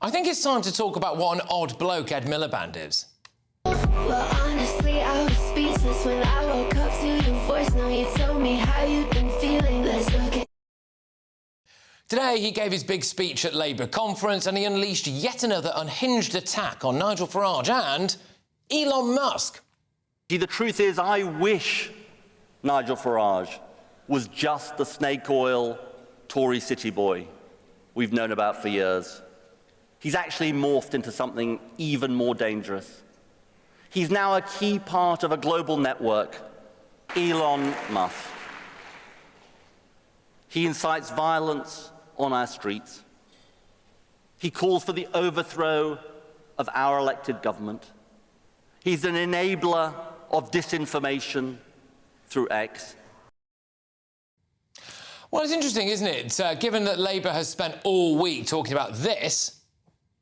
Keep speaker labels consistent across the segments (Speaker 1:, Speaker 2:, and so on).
Speaker 1: I think it's time to talk about what an odd bloke Ed Miliband is.
Speaker 2: Well, honestly, I was speechless when I woke up to your voice. Now you tell me how you've been feeling. Let's look at...
Speaker 1: Today, he gave his big speech at Labour conference and he unleashed yet another unhinged attack on Nigel Farage and Elon Musk.
Speaker 3: The truth is, I wish Nigel Farage was just the snake oil Tory city boy we've known about for years. He's actually morphed into something even more dangerous. He's now a key part of a global network, Elon Musk. He incites violence on our streets. He calls for the overthrow of our elected government. He's an enabler of disinformation through X.
Speaker 1: Well, it's interesting, isn't it? Given that Labour has spent all week talking about this.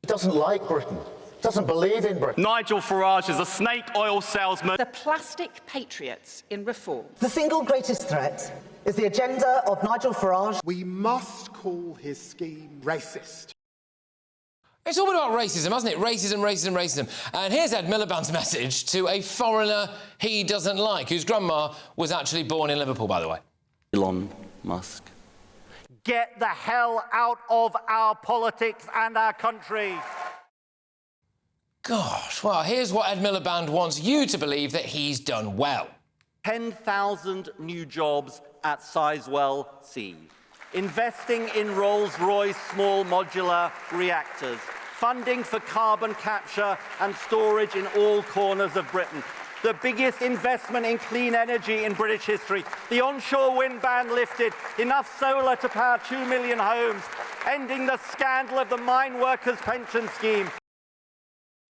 Speaker 4: He doesn't like Britain, doesn't believe in Britain.
Speaker 5: Nigel Farage is a snake oil salesman.
Speaker 6: The plastic patriots in reform.
Speaker 7: The single greatest threat is the agenda of Nigel Farage.
Speaker 8: We must call his scheme racist.
Speaker 1: It's all about racism, hasn't it? Racism, racism, racism. And here's Ed Miliband's message to a foreigner he doesn't like, whose grandma was actually born in Liverpool, by the way.
Speaker 3: Elon Musk. Get the hell out of our politics and our country.
Speaker 1: Gosh, well, here's what Ed Miliband wants you to believe that he's done well.
Speaker 3: 10,000 new jobs at Sizewell C. Investing in Rolls-Royce small modular reactors. Funding for carbon capture and storage in all corners of Britain. The biggest investment in clean energy in British history. The onshore wind ban lifted. Enough solar to power 2 million homes. Ending the scandal of the mine workers' pension scheme.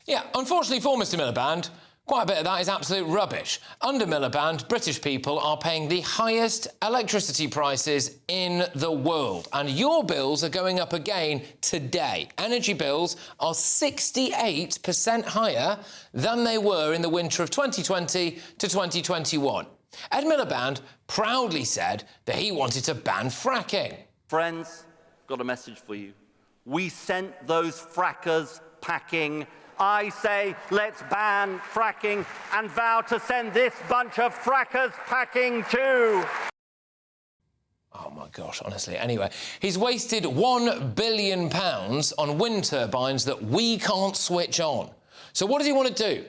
Speaker 1: Yeah, unfortunately for Mr Miliband, quite a bit of that is absolute rubbish. Under Miliband, British people are paying the highest electricity prices in the world. And your bills are going up again today. Energy bills are 68% higher than they were in the winter of 2020 to 2021. Ed Miliband proudly said that he wanted to ban fracking.
Speaker 3: Friends, got a message for you. We sent those frackers packing. I say, let's ban fracking and vow to send this bunch of frackers packing too.
Speaker 1: Oh, my gosh, honestly. Anyway, he's wasted £1 billion on wind turbines that we can't switch on. So what does he want to do?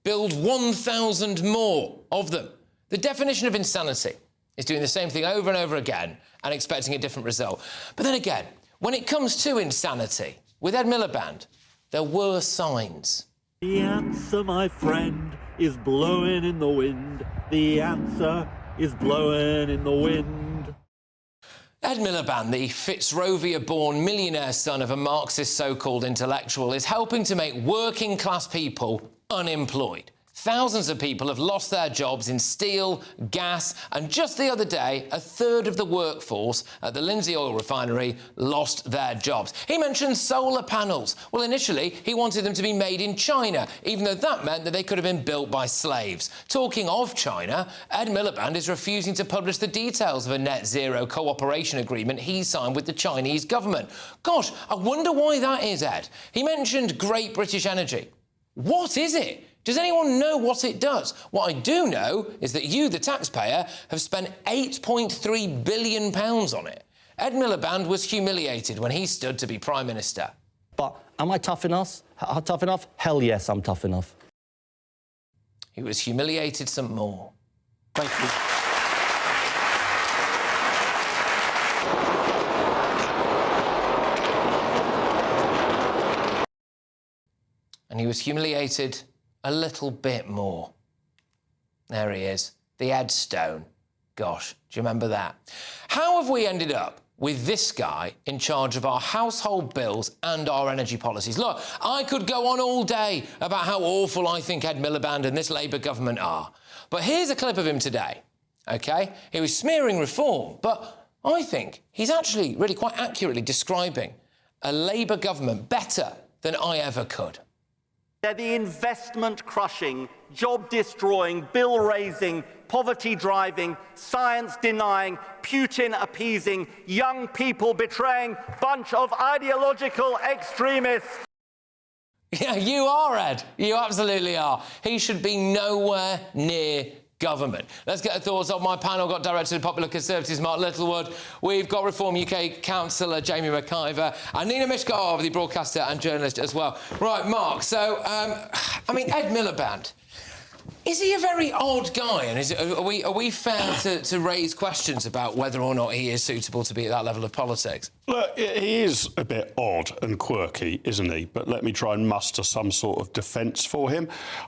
Speaker 1: Build 1,000 more of them. The definition of insanity is doing the same thing over and over again and expecting a different result. But then again, when it comes to insanity, with Ed Miliband, there were signs.
Speaker 9: The answer, my friend, is blowing in the wind. The answer is blowing in the wind.
Speaker 1: Ed Miliband, the Fitzrovia-born millionaire son of a Marxist so-called intellectual, is helping to make working-class people unemployed. Thousands of people have lost their jobs in steel, gas, and just the other day, a third of the workforce at the Lindsay oil refinery lost their jobs. He mentioned solar panels. Well, initially, he wanted them to be made in China, even though that meant that they could have been built by slaves. Talking of China, Ed Miliband is refusing to publish the details of a net zero cooperation agreement he signed with the Chinese government. Gosh, I wonder why that is, Ed. He mentioned Great British Energy. What is it? Does anyone know what it does? What I do know is that you, the taxpayer, have spent £8.3 billion on it. Ed Miliband was humiliated when he stood to be Prime Minister.
Speaker 10: But am I tough enough? Tough enough? Hell yes, I'm tough enough.
Speaker 1: He was humiliated some more.
Speaker 10: Thank you.
Speaker 1: And he was humiliated a little bit more. There he is, the Ed Stone. Gosh, do you remember that? How have we ended up with this guy in charge of our household bills and our energy policies? Look, I could go on all day about how awful I think Ed Miliband and this Labour government are. But here's a clip of him today, OK? He was smearing reform, but I think he's actually really quite accurately describing a Labour government better than I ever could.
Speaker 3: They're the investment-crushing, job-destroying, bill-raising, poverty-driving, science-denying, Putin-appeasing, young people betraying bunch of ideological extremists.
Speaker 1: Yeah, you are, Ed. You absolutely are. He should be nowhere near government. Let's get the thoughts of my panel. Got Director of Popular Conservatives, Mark Littlewood. We've got Reform UK Councillor Jamie McIver and Nina Mishkov, the broadcaster and journalist as well. Right, Mark, so, I mean, Ed Miliband, is he a very odd guy? And are we fair to raise questions about whether or not he is suitable to be at that level of politics?
Speaker 11: Look, he is a bit odd and quirky, isn't he? But let me try and muster some sort of defence for him.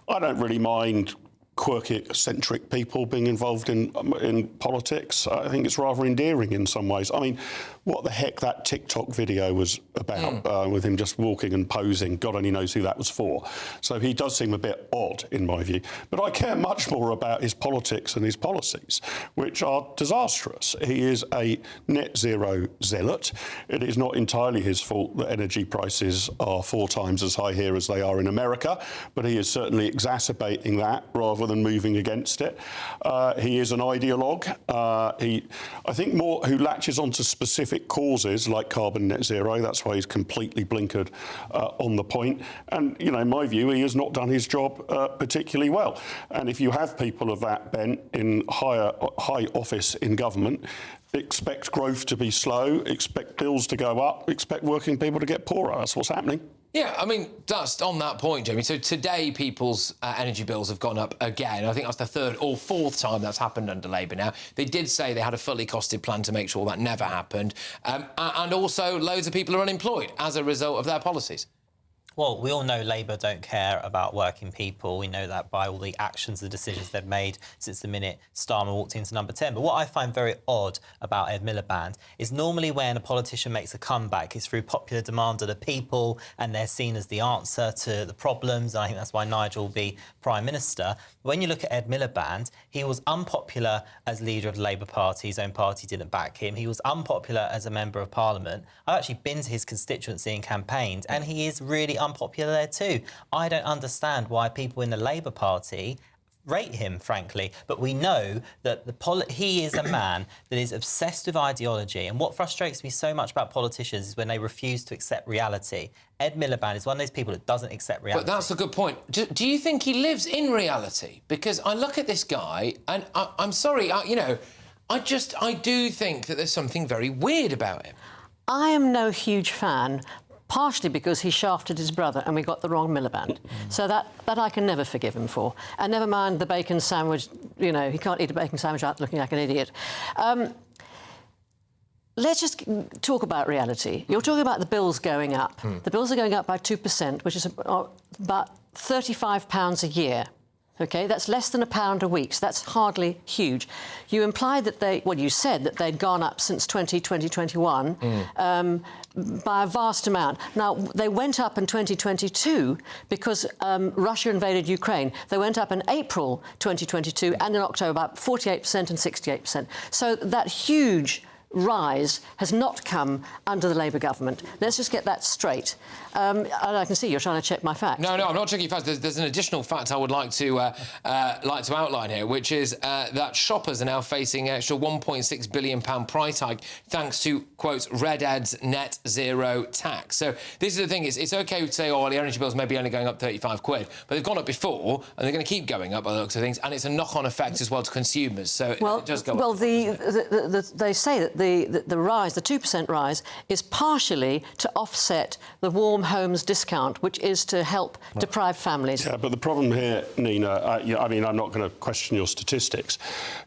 Speaker 11: I don't really mind quirky, eccentric people being involved in politics. I think it's rather endearing in some ways. I mean, what the heck that TikTok video was about with him just walking and posing, God only knows who that was for. So he does seem a bit odd, in my view. But I care much more about his politics and his policies, which are disastrous. He is a net zero zealot. It is not entirely his fault that energy prices are 4 times as high here as they are in America, but he is certainly exacerbating that rather than moving against it. He is an ideologue. I think more who latches onto specific causes like carbon net zero. That's why he's completely blinkered on the point. And, you know, in my view, he has not done his job particularly well. And if you have people of that bent in high office in government, expect growth to be slow, expect bills to go up, expect working people to get poorer. That's what's happening.
Speaker 1: Yeah, I mean, that's on that point, Jamie. So today, people's energy bills have gone up again. I think that's the 3rd or 4th time that's happened under Labour now. They did say they had a fully costed plan to make sure that never happened. And also, loads of people are unemployed as a result of their policies.
Speaker 12: Well, we all know Labour don't care about working people. We know that by all the actions, the decisions they've made since the minute Starmer walked into number 10. But what I find very odd about Ed Miliband is normally when a politician makes a comeback, it's through popular demand of the people and they're seen as the answer to the problems. And I think that's why Nigel will be Prime Minister. When you look at Ed Miliband, he was unpopular as leader of the Labour Party. His own party didn't back him. He was unpopular as a Member of Parliament. I've actually been to his constituency and campaigned, and he is really unpopular there too. I don't understand why people in the Labour Party rate him, frankly, but we know that he is a man that is obsessed with ideology, and what frustrates me so much about politicians is when they refuse to accept reality. Ed Miliband is one of those people that doesn't accept reality.
Speaker 1: But that's a good point. Do you think he lives in reality? Because I look at this guy, and I'm sorry, I do think that there's something very weird about him.
Speaker 13: I am no huge fan, partially because he shafted his brother and we got the wrong Miliband. So that I can never forgive him for. And never mind the bacon sandwich, you know, he can't eat a bacon sandwich without looking like an idiot. Let's just talk about reality. You're talking about the bills going up. The bills are going up by 2%, which is about £35 a year. OK, that's less than £1 a week, so that's hardly huge. You implied that you said that they'd gone up since 2021 by a vast amount. Now, they went up in 2022 because Russia invaded Ukraine. They went up in April 2022 and in October about 48% and 68%. So that huge rise has not come under the Labour government. Let's just get that straight. And I can see you're trying to check my facts.
Speaker 1: No, I'm not checking facts. There's an additional fact I would like to outline here, which is that shoppers are now facing an extra £1.6 billion price hike thanks to, quote, Red Ed's net zero tax. So this is the thing, it's OK to say, oh, well, the energy bills may be only going up 35 quid, but they've gone up before and they're going to keep going up by the looks of things, and it's a knock-on effect as well to consumers. So it does go up.
Speaker 13: Well, they say that the rise, the 2% rise, is partially to offset the warm homes discount, which is to help deprived families.
Speaker 11: Yeah, but the problem here, Nina, I mean, I'm not going to question your statistics,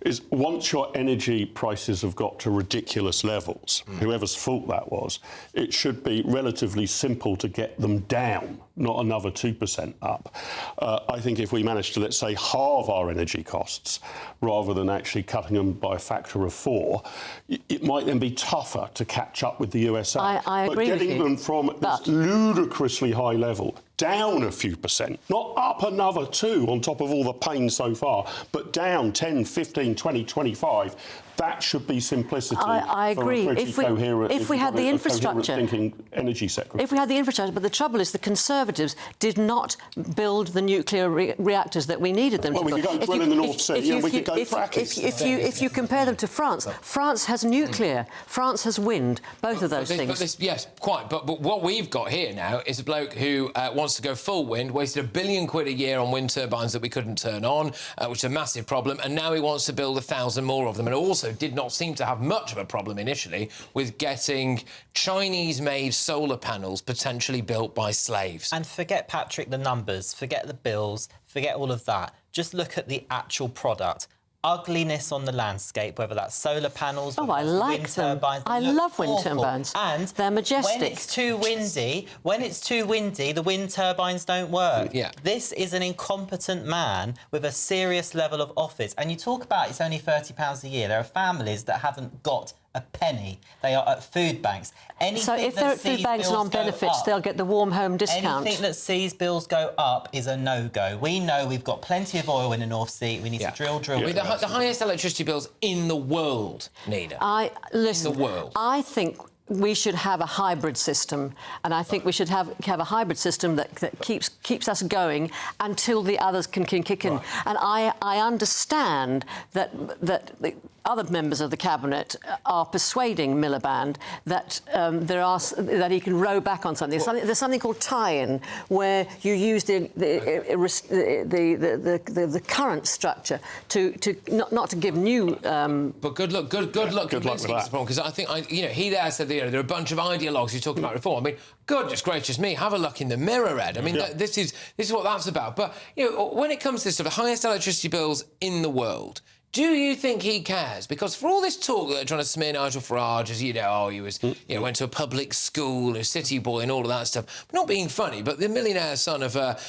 Speaker 11: is once your energy prices have got to ridiculous levels, whoever's fault that was, it should be relatively simple to get them down, not another 2% up. I think if we manage to, let's say, halve our energy costs rather than actually cutting them by a factor of 4, it might then be tougher to catch up with the USA.
Speaker 13: I agree with you.
Speaker 11: But getting them from this ludicrously high level down a few percent, not up another 2 on top of all the pain so far, but down 10, 15, 20, 25. That should be simplicity.
Speaker 13: I agree.
Speaker 11: If
Speaker 13: we had the infrastructure,
Speaker 11: thinking Energy Secretary.
Speaker 13: If we had the infrastructure, but the trouble is the Conservatives did not build the nuclear reactors that we needed them to build.
Speaker 11: We could go drill in the North Sea and we could go fracking.
Speaker 13: If you compare them to France, France has nuclear, France has wind, both of those things.
Speaker 1: Yes, quite. But what we've got here now is a bloke who wants to go full wind, wasted £1 billion a year on wind turbines that we couldn't turn on, which is a massive problem, and now he wants to build 1,000 more of them, and also did not seem to have much of a problem initially with getting Chinese-made solar panels potentially built by slaves.
Speaker 12: And forget, Patrick, the numbers, forget the bills, forget all of that. Just look at the actual product. Ugliness on the landscape, whether that's solar panels,
Speaker 13: I like
Speaker 12: wind
Speaker 13: them.
Speaker 12: turbines.
Speaker 13: I love wind turbines.
Speaker 12: And
Speaker 13: they're majestic.
Speaker 12: When it's too windy, the wind turbines don't work.
Speaker 1: Yeah.
Speaker 12: This is an incompetent man with a serious level of office. And you talk about it's only £30 a year. There are families that haven't got a penny. They are at food banks.
Speaker 13: So if they're at food banks and on benefits, they'll get the warm home discount.
Speaker 12: Anything that sees bills go up is a no-go. We know we've got plenty of oil in the North Sea. We need to drill.
Speaker 1: The highest electricity bills in the world, Nina.
Speaker 13: Listen,
Speaker 1: in the world.
Speaker 13: I think we should have a hybrid system, and I think we should have a hybrid system that keeps us going until the others can kick in. And I understand that the other members of the cabinet are persuading Miliband that that he can row back on something. There's something called tie-in, where you use the current structure to not to give new.
Speaker 1: But good luck convincing this problem, because I think he there said there are a bunch of ideologues who's talking about reform. I mean, goodness gracious me, have a look in the mirror, Ed. I mean, this is what that's about. But when it comes to sort of highest electricity bills in the world, do you think he cares? Because for all this talk that they're trying to smear Nigel Farage as, he was, went to a public school, a city boy and all of that stuff. Not being funny, but the millionaire son of a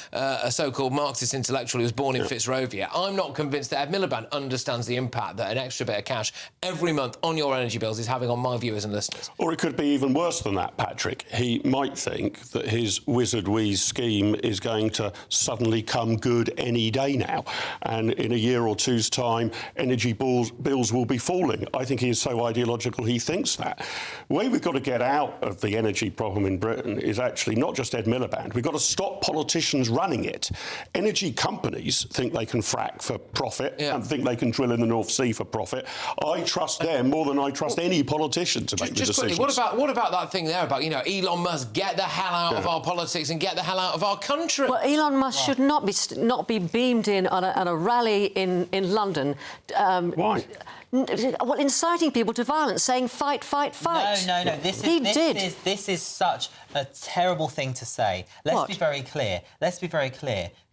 Speaker 1: so-called Marxist intellectual who was born in Fitzrovia, I'm not convinced that Ed Miliband understands the impact that an extra bit of cash every month on your energy bills is having on my viewers and listeners.
Speaker 11: Or it could be even worse than that, Patrick. He might think that his Wizard Wheeze scheme is going to suddenly come good any day now. And in a year or two's time, energy bills will be falling. I think he is so ideological he thinks that. The way we've got to get out of the energy problem in Britain is actually not just Ed Miliband. We've got to stop politicians running it. Energy companies think they can frack for profit and think they can drill in the North Sea for profit. I trust them more than I trust any politician to make the decisions.
Speaker 1: Quickly, what about that thing there about, Elon Musk, get the hell out of our politics and get the hell out of our country?
Speaker 13: Well, Elon Musk should not be beamed in on a rally in London.
Speaker 11: Why?
Speaker 12: Well,
Speaker 13: inciting people to violence, saying fight, fight, fight.
Speaker 12: No. This is such a terrible thing to say. Let's be very clear.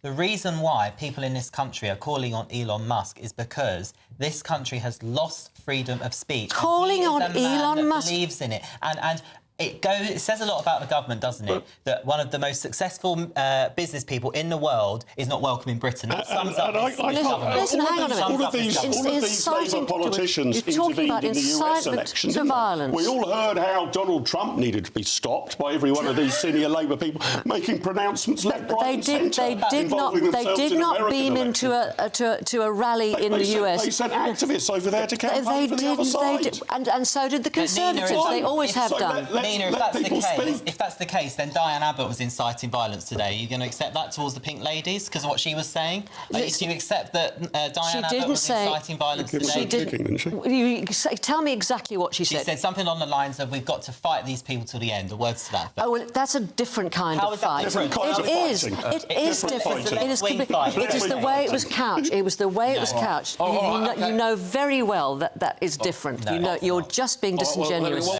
Speaker 12: The reason why people in this country are calling on Elon Musk is because this country has lost freedom of speech.
Speaker 13: Calling on Elon Musk
Speaker 12: believes in it, and it says a lot about the government, doesn't it? That one of the most successful business people in the world is not welcome in Britain. That sums up this government.
Speaker 13: Listen, hang on a minute.
Speaker 11: All of these Labour politicians intervened in the US elections. We all heard how Donald Trump needed to be stopped by every one of these senior Labour people making pronouncements left, right and centre.
Speaker 13: They did not beam into a rally in the US.
Speaker 11: They sent activists over there to campaign for the other side.
Speaker 13: And so did the Conservatives. They always have done.
Speaker 12: Nina, if that's the case, then Diane Abbott was inciting violence today. Are you going to accept that towards the Pink Ladies because of what she was saying? Do you accept that Diane Abbott was inciting violence today?
Speaker 13: Tell me exactly what she said.
Speaker 12: She said something on the lines of, we've got to fight these people till the end, or words to that effect.
Speaker 13: Oh, well, that's a different kind of fight. It is different. It is the way it was couched. It was the way it was couched. You know very well that is different. You're just being disingenuous.